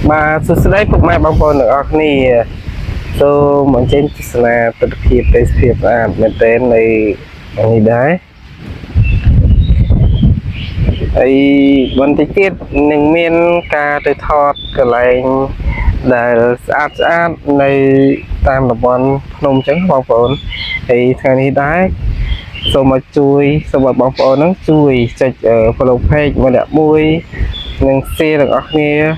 mà sự đấy cũng mai băng bồn ở này tôi muốn trên là tự kịp để kịp mình tên này này đấy ấy vấn đề tiết những miền ca từ thọt cái này để sát này tam là bọn nông trắng băng bồn thì thằng này đấy rồi mà chui rồi mà băng bồn nó chui chạy ở follow page mà đã mui nhưng xe được ở kia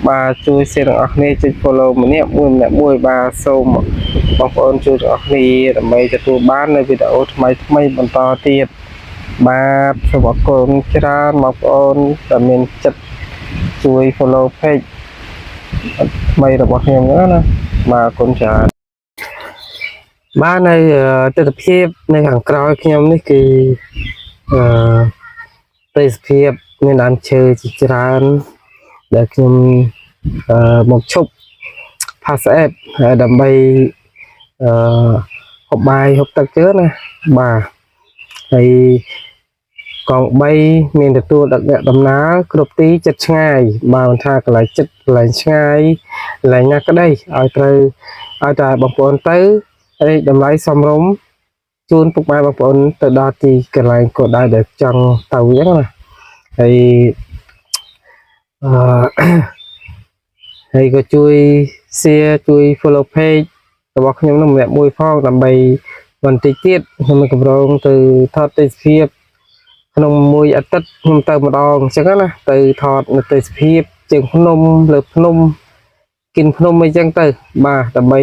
bà chui xe được ở kia trên follow mà nè mui bà sâu mà bóng ơn chui được ở kia là mấy cho tôi bán nơi video mấy bọn to tiệt bà phải bỏ con ra mà ơn là mình chặt chui follow page mấy là bỏ thêm nữa nè mà con trả ba này từ tập hiệp này hàng còi khi em cái từ hiệp nên ăn chơi chỉ ra đểខ្ញុំមកឈប់ pass app ដើម្បីហូបបាយហូបទឹកជើណាបាទហើយកង3មានទទួលដឹកអ្នកដំណើរគ្រប់ទីចិត្តឆ្ងាយបើមិនថាកន្លែងចិត្តកន្លែងឆ្ងាយកន្លែងណាក្តីឲ្យត្រូវឲ្យតែបងប្អូនទៅហើយតម្លៃសមរម្យជូនពុកម៉ែបងប្អូនទៅដល់ទីកន្លែងក៏ដែរដែលចង់ទៅវិញណាហើយហើយក៏ជួយ share ជួយ follow page របស់ខ្ញុំនឹងម្នាក់មួយផងដើម្បីបន្តិចទៀតខ្ញុំនឹងកម្រងទៅថតទេសភាពក្នុងមួយអាទិត្យខ្ញុំទៅម្ដងអញ្ចឹងណាទៅថតនៅទេសភាពជើងភ្នំលើភ្នំគិនភ្នំអីចឹងទៅបាទដើម្បី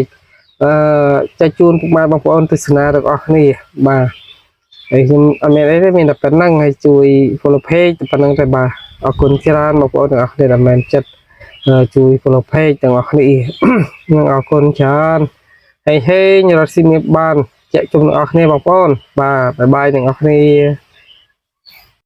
ចែកជូនពុកម៉ែបងប្អូនទស្សនាទាំងអស់គ្នាបាទហើយខ្ញុំអត់មានអីទេមានតែប៉ុណ្្នឹងហើយជួយ follow page ប៉ុណ្្នឹងតែបាទអរគុណច្រើនបងប្អូនទាំងអស់គ្នាដែលបានចិត្តជួយ follow page ទាំងអស់គ្នានឹងអរគុណច្រើនហើយហេងរត់ស៊ីមានបានចែកជុំទាំងអស់គ្នាបងប្អូនបាទបាយបាយទាំងអស់គ្នា